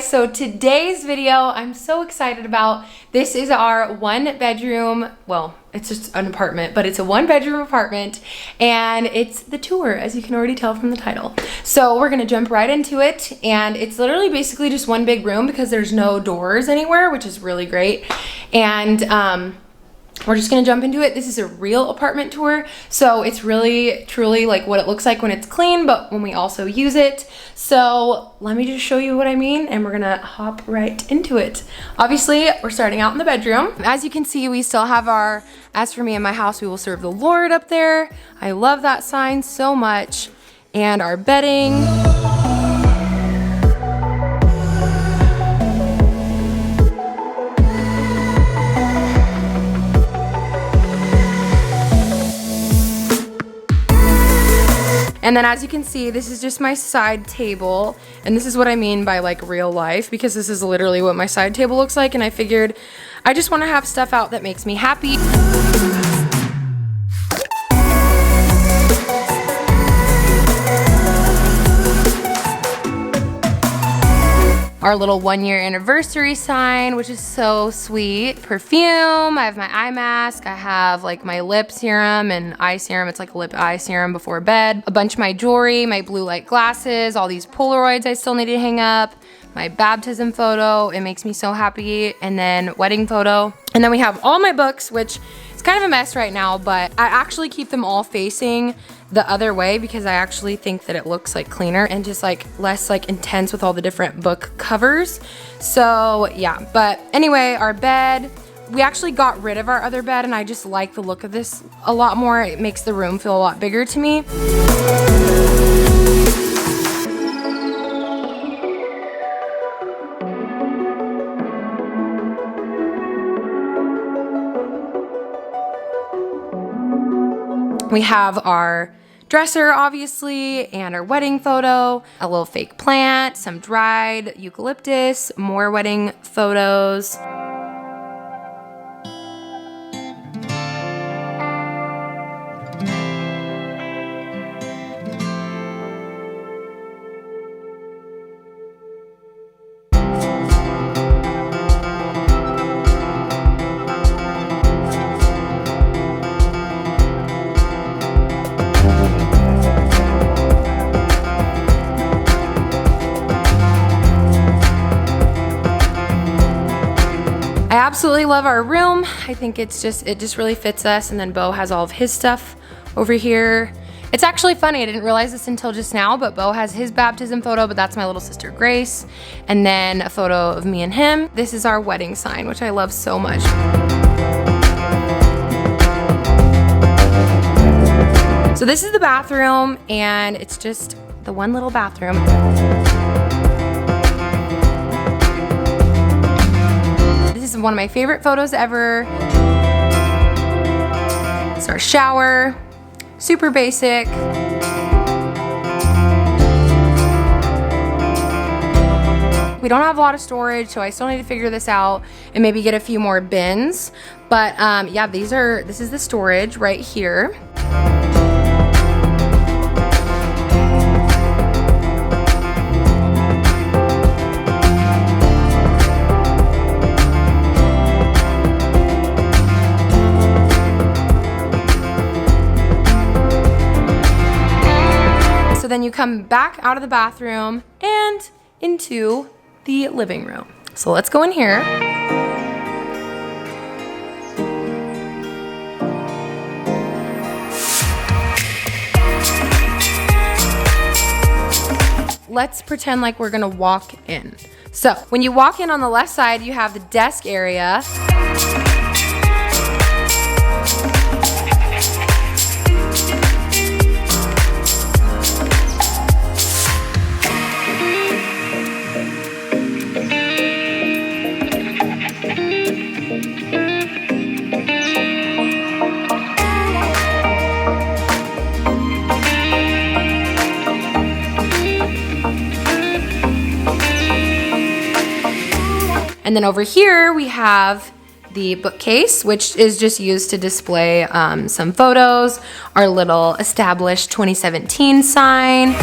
guys, so today's video I'm so excited about. This is our 1-bedroom, well, it's just an apartment, but it's a 1-bedroom apartment, and it's the tour, as you can already tell from the title. So we're gonna jump right into it, and it's literally basically just one big room because there's no doors anywhere, which is really great. And we're just gonna jump into it. This is a real apartment tour, so it's really truly like what it looks like when it's clean, but when we also use it. So let me just show you what I mean, and we're gonna hop right into it. Obviously, we're starting out in the bedroom. As you can see, we still have our, as for me and my house, we will serve the Lord up there. I love that sign so much. And our bedding. And then as you can see, this is just my side table. And this is what I mean by like real life, because this is literally what my side table looks like. And I figured I just want to have stuff out that makes me happy. Our little 1-year anniversary sign, which is so sweet. Perfume, I have my eye mask, I have like my lip serum and eye serum. It's like a lip eye serum before bed. A bunch of my jewelry, my blue light glasses, all these Polaroids I still need to hang up. My baptism photo, it makes me so happy. And then wedding photo. And then we have all my books, which is kind of a mess right now, but I actually keep them all facing the other way because I actually think that it looks like cleaner and just like less like intense with all the different book covers. So yeah, but anyway, our bed, we actually got rid of our other bed and I just like the look of this a lot more. It makes the room feel a lot bigger to me. We have our dresser, obviously, and our wedding photo, a little fake plant, some dried eucalyptus, more wedding photos. I absolutely love our room. I think it just really fits us. And then Bo has all of his stuff over here. It's actually funny, I didn't realize this until just now, but Bo has his baptism photo, but that's my little sister Grace. And then a photo of me and him. This is our wedding sign, which I love so much. So this is the bathroom, and it's just the one little bathroom. This is one of my favorite photos ever. It's our shower, super basic. We don't have a lot of storage, so I still need to figure this out and maybe get a few more bins. But yeah, this is the storage right here. So then you come back out of the bathroom and into the living room. So let's go in here. Let's pretend like we're gonna walk in. So when you walk in on the left side, you have the desk area. And then over here we have the bookcase, which is just used to display some photos, our little established 2017 sign.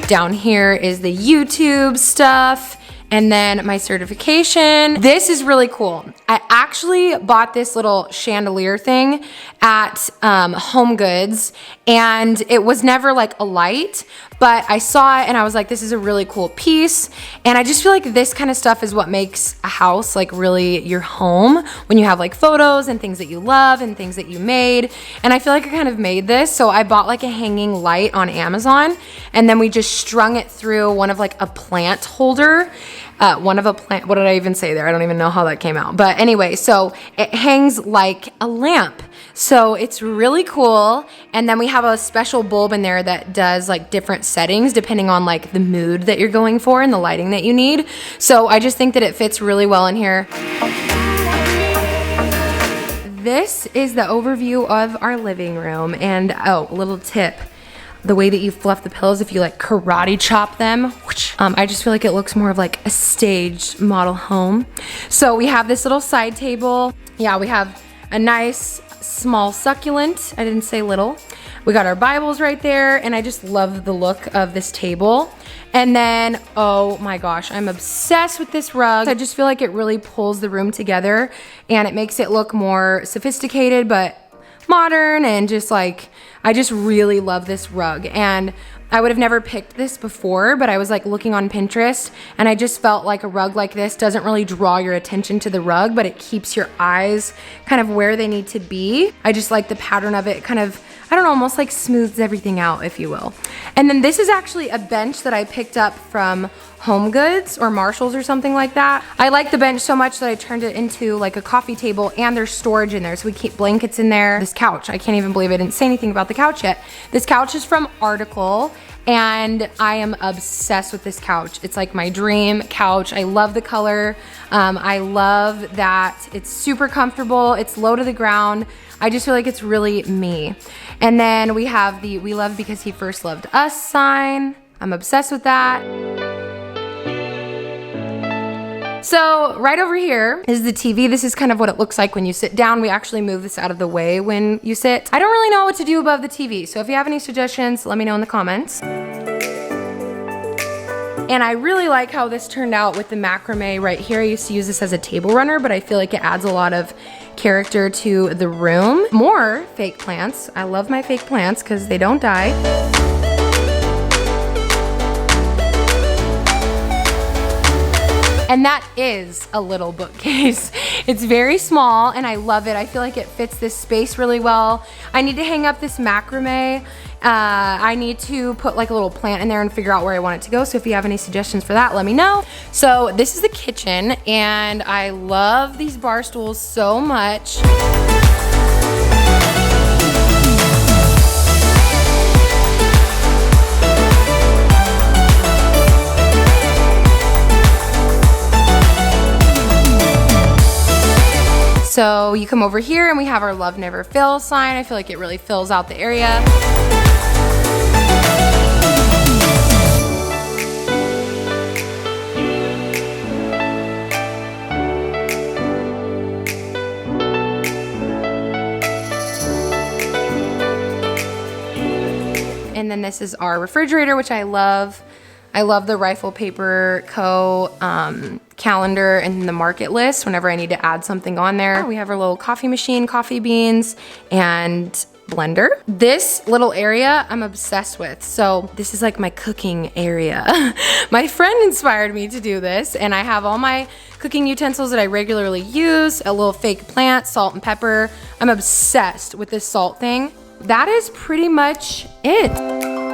Down here is the YouTube stuff. And then my certification. This is really cool. I actually bought this little chandelier thing at Home Goods, and it was never like a light, but I saw it and I was like, this is a really cool piece. And I just feel like this kind of stuff is what makes a house like really your home, when you have like photos and things that you love and things that you made. And I feel like I kind of made this. So I bought like a hanging light on Amazon, and then we just strung it through one of like a plant holder. What did I even say there? I don't even know how that came out. But anyway, so it hangs like a lamp. So it's really cool. And then we have a special bulb in there that does like different settings depending on like the mood that you're going for and the lighting that you need. So I just think that it fits really well in here. This is the overview of our living room. And oh, a little tip. The way that you fluff the pillows, if you like karate chop them, I just feel like it looks more of like a staged model home. So we have this little side table. Yeah, we have a nice small succulent. I didn't say little. We got our Bibles right there, and I just love the look of this table. And then, oh my gosh, I'm obsessed with this rug. I just feel like it really pulls the room together, and it makes it look more sophisticated, but modern, and just like, I just really love this rug. And I would have never picked this before, but I was like looking on Pinterest, and I just felt like a rug like this doesn't really draw your attention to the rug, but it keeps your eyes kind of where they need to be. I just like the pattern of it. Kind of, I don't know, almost like smooths everything out, if you will. And then this is actually a bench that I picked up from Home Goods or Marshall's or something like that. I like the bench so much that I turned it into like a coffee table, and there's storage in there. So we keep blankets in there. This couch, I can't even believe I didn't say anything about the couch yet. This couch is from Article, and I am obsessed with this couch. It's like my dream couch. I love the color. I love that it's super comfortable. It's low to the ground. I just feel like it's really me. And then we have the "We Love Because He First Loved Us" sign. I'm obsessed with that. So right over here is the TV. This is kind of what it looks like when you sit down. We actually move this out of the way when you sit. I don't really know what to do above the TV, so if you have any suggestions, let me know in the comments. And I really like how this turned out with the macrame right here. I used to use this as a table runner, but I feel like it adds a lot of character to the room. More fake plants. I love my fake plants because they don't die. And that is a little bookcase. It's very small, and I love it. I feel like it fits this space really well. I need to hang up this macrame. I need to put like a little plant in there and figure out where I want it to go. So if you have any suggestions for that, let me know. So this is the kitchen, and I love these bar stools so much. So you come over here and we have our "Love Never Fails" sign. I feel like it really fills out the area. And then this is our refrigerator, which I love. I love the Rifle Paper Co. calendar and the market list whenever I need to add something on there. We have our little coffee machine, coffee beans, and blender. This little area I'm obsessed with. So this is like my cooking area. My friend inspired me to do this, and I have all my cooking utensils that I regularly use, a little fake plant, salt and pepper. I'm obsessed with this salt thing. That is pretty much it.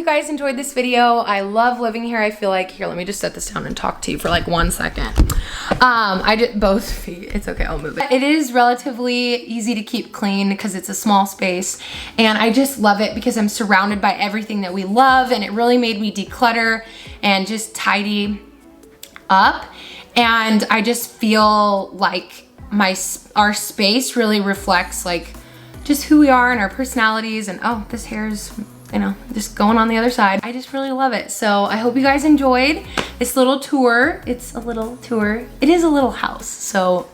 Guys enjoyed this video. I love living here. I feel like, here, let me just set this down and talk to you for like 1 second. I did both feet. It's okay, I'll move it. It is relatively easy to keep clean because it's a small space, and I just love it because I'm surrounded by everything that we love, and it really made me declutter and just tidy up, and I just feel like our space really reflects like just who we are and our personalities. And oh, this hair's, you know, just going on the other side. I just really love it. So I hope you guys enjoyed this little tour. It's a little tour. It is a little house, so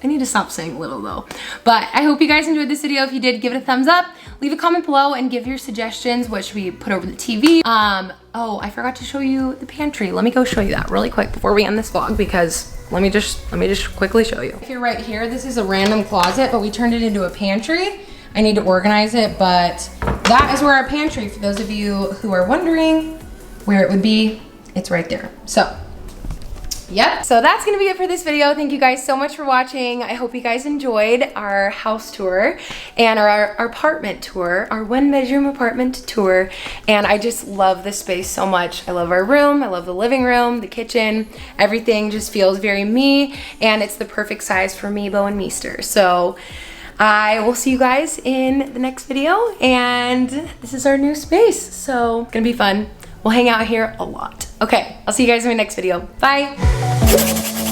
I need to stop saying little though. But I hope you guys enjoyed this video. If you did, give it a thumbs up. Leave a comment below and give your suggestions. What should we put over the TV? Oh, I forgot to show you the pantry. Let me go show you that really quick before we end this vlog, because let me just quickly show you. If you're right here, this is a random closet, but we turned it into a pantry. I need to organize it, but that is where our pantry, for those of you who are wondering where it would be, it's right there. So, yep. So that's gonna be it for this video. Thank you guys so much for watching. I hope you guys enjoyed our house tour and our apartment tour, our 1-bedroom apartment tour. And I just love this space so much. I love our room, I love the living room, the kitchen, everything just feels very me, and it's the perfect size for me, Bo, and Meester. So I will see you guys in the next video, and this is our new space, so it's gonna be fun. We'll hang out here a lot. Okay, I'll see you guys in my next video. Bye.